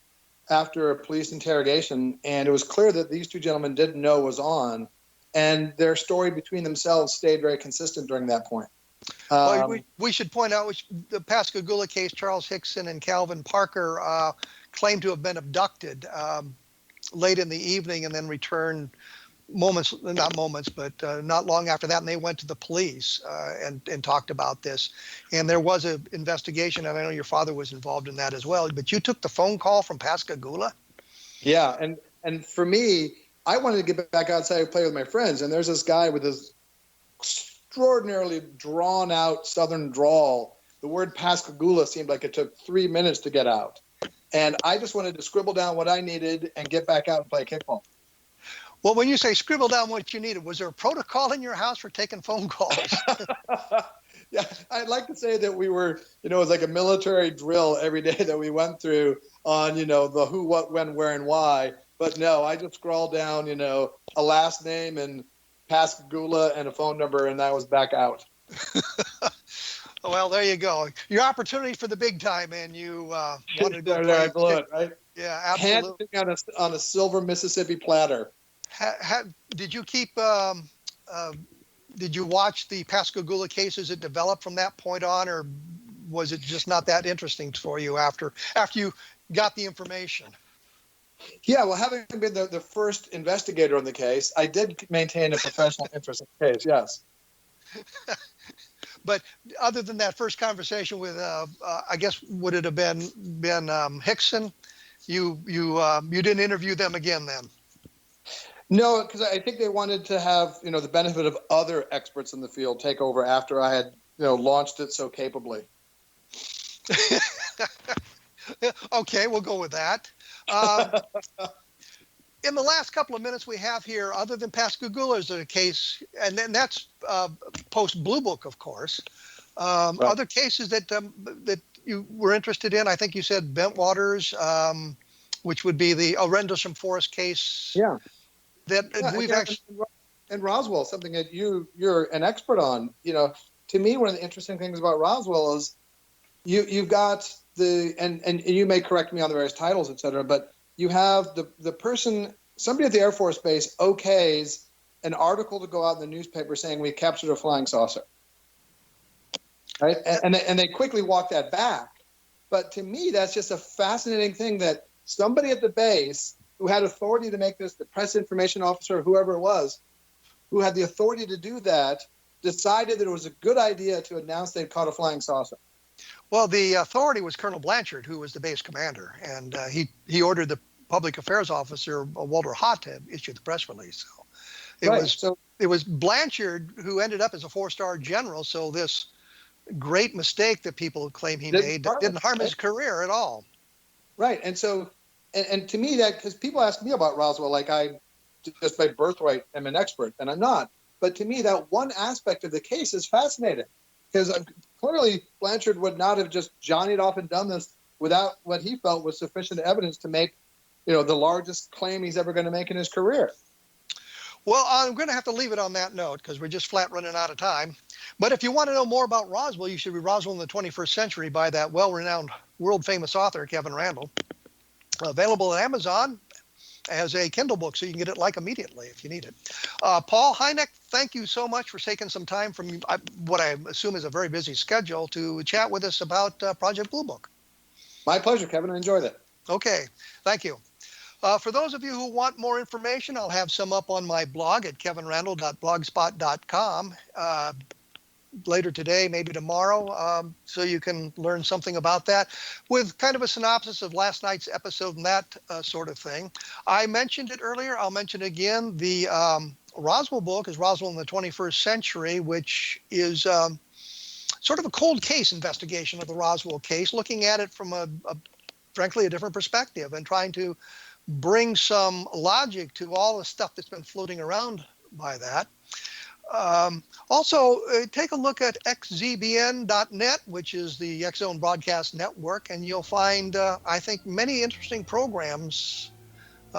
after a police interrogation, and it was clear that these two gentlemen didn't know was on, and their story between themselves stayed very consistent during that point. We should point out the Pascagoula case, Charles Hickson and Calvin Parker claimed to have been abducted late in the evening and then returned not long after that, and they went to the police and talked about this. And there was an investigation, and I know your father was involved in that as well. But you took the phone call from Pascagoula? Yeah, and for me, I wanted to get back outside and play with my friends, and there's this guy with this extraordinarily drawn-out Southern drawl. The word Pascagoula seemed like it took 3 minutes to get out. And I just wanted to scribble down what I needed and get back out and play kickball. Well, when you say scribble down what you needed, was there a protocol in your house for taking phone calls? Yeah, I'd like to say that we were, it was like a military drill every day that we went through on, the who, what, when, where, and why. But no, I just scrawled down, a last name and Pascagoula and a phone number, and that was back out. Well, there you go. Your opportunity for the big time, and you wanted to go there I blew it, right? Yeah, absolutely. Handing on a silver Mississippi platter. Did you keep? Did you watch the Pascagoula cases that developed from that point on, or was it just not that interesting for you after you got the information? Yeah, well, having been the first investigator on the case, I did maintain a professional interest in the case. Yes. But other than that first conversation with, I guess, would it have been Hickson? You didn't interview them again then? No, because I think they wanted to have the benefit of other experts in the field take over after I had launched it so capably. Okay, we'll go with that. In the last couple of minutes we have here, other than Pascagoula, is a case, and then that's post Blue Book, of course. Right. Other cases that you were interested in, I think you said Bentwaters, which would be the Rendlesham Forest case. Yeah. We've actually. And Roswell, something that you're an expert on. To me, one of the interesting things about Roswell is you've got and you may correct me on the various titles, et cetera, but you have the person, somebody at the Air Force Base okays an article to go out in the newspaper saying we captured a flying saucer, right? And they quickly walk that back. But to me, that's just a fascinating thing that somebody at the base who had authority to make this, the press information officer, whoever it was, who had the authority to do that, decided that it was a good idea to announce they'd caught a flying saucer. Well, the authority was Colonel Blanchard, who was the base commander, and he ordered the public affairs officer, Walter Haut, to issue the press release. So it was Blanchard who ended up as a 4-star general, so this great mistake that people claim he made didn't harm his career at all. Right, and so, and to me, that, because people ask me about Roswell, like I just by birthright am an expert, and I'm not. But to me, that one aspect of the case is fascinating, because clearly Blanchard would not have just johnnied off and done this without what he felt was sufficient evidence to make, the largest claim he's ever going to make in his career. Well, I'm going to have to leave it on that note because we're just flat running out of time. But if you want to know more about Roswell, you should read Roswell in the 21st Century by that well-renowned, world-famous author, Kevin Randle. Available on Amazon as a Kindle book, so you can get it immediately if you need it. Paul Hynek, thank you so much for taking some time from what I assume is a very busy schedule to chat with us about Project Blue Book. My pleasure, Kevin. I enjoyed it. Okay, thank you. For those of you who want more information, I'll have some up on my blog at kevinrandle.blogspot.com later today, maybe tomorrow, so you can learn something about that with kind of a synopsis of last night's episode and that sort of thing. I mentioned it earlier. I'll mention it again. The Roswell book is Roswell in the 21st Century, which is sort of a cold case investigation of the Roswell case, looking at it from frankly, a different perspective and trying to bring some logic to all the stuff that's been floating around by that. Also, take a look at xzbn.net, which is the X-Zone Broadcast Network, and you'll find, I think, many interesting programs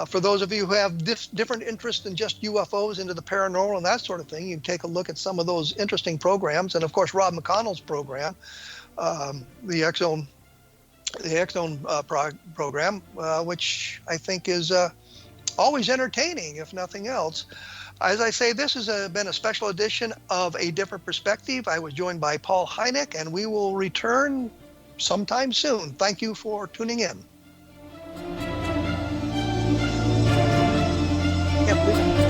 for those of you who have different interests than just UFOs into the paranormal and that sort of thing. You can take a look at some of those interesting programs, and of course, Rob McConnell's program, the X-Zone program, which I think is always entertaining, if nothing else. As I say, this has been a special edition of A Different Perspective. I was joined by Paul Hynek, and we will return sometime soon. Thank you for tuning in. Can't believe it.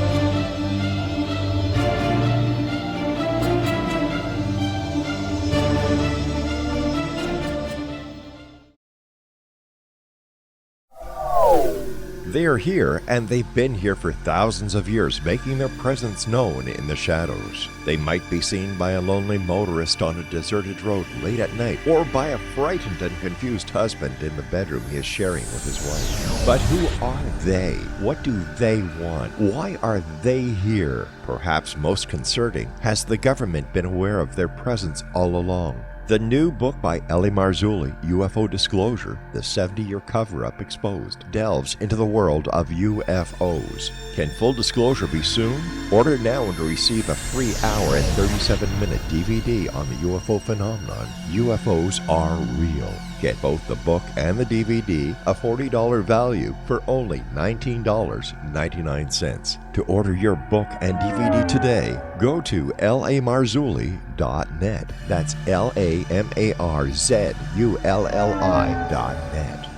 They are here, and they've been here for thousands of years, making their presence known in the shadows. They might be seen by a lonely motorist on a deserted road late at night, or by a frightened and confused husband in the bedroom he is sharing with his wife. But who are they? What do they want? Why are they here? Perhaps most concerning, has the government been aware of their presence all along? The new book by L.A. Marzulli, UFO Disclosure, the 70-year cover-up exposed, delves into the world of UFOs. Can full disclosure be soon? Order now and receive a free hour and 37-minute DVD on the UFO phenomenon. UFOs are real. Get both the book and the DVD, a $40 value, for only $19.99. To order your book and DVD today, go to lamarzulli.net. That's LAMARZULLI.net.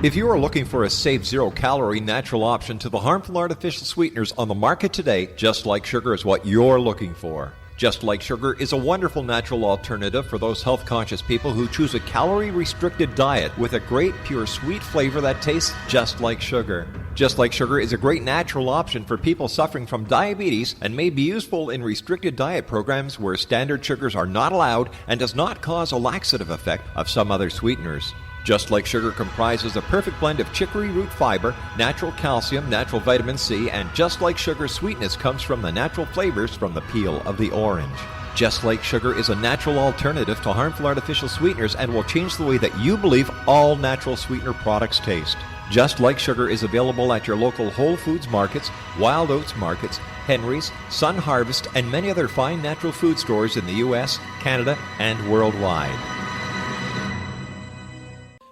If you are looking for a safe, zero-calorie, natural option to the harmful artificial sweeteners on the market today, Just Like Sugar is what you're looking for. Just Like Sugar is a wonderful natural alternative for those health-conscious people who choose a calorie-restricted diet with a great, pure, sweet flavor that tastes just like sugar. Just Like Sugar is a great natural option for people suffering from diabetes and may be useful in restricted diet programs where standard sugars are not allowed and does not cause a laxative effect of some other sweeteners. Just Like Sugar comprises a perfect blend of chicory root fiber, natural calcium, natural vitamin C, and Just Like Sugar's sweetness comes from the natural flavors from the peel of the orange. Just Like Sugar is a natural alternative to harmful artificial sweeteners and will change the way that you believe all natural sweetener products taste. Just Like Sugar is available at your local Whole Foods markets, Wild Oats markets, Henry's, Sun Harvest, and many other fine natural food stores in the U.S., Canada, and worldwide.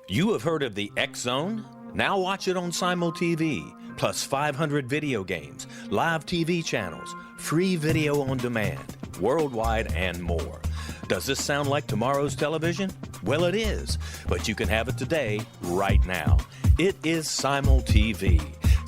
You have heard of the X-Zone? Now watch it on Simul TV, plus 500 video games, live TV channels, free video on demand, worldwide, and more. Does this sound like tomorrow's television? Well, it is, but you can have it today, right now. It is Simul TV.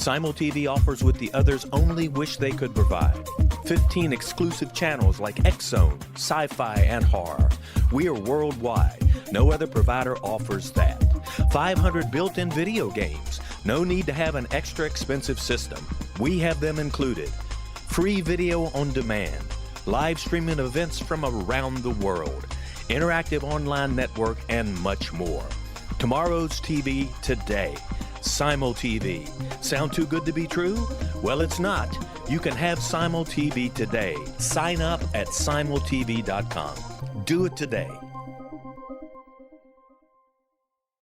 Simul TV offers what the others only wish they could provide. 15 exclusive channels like X-Zone, Sci-Fi, and Horror. We are worldwide. No other provider offers that. 500 built-in video games. No need to have an extra expensive system. We have them included. Free video on demand. Live streaming events from around the world. Interactive online network, and much more. Tomorrow's TV today. Simul TV. Sound too good to be true? Well, it's not. You can have Simul TV today. Sign up at simultv.com. Do it today.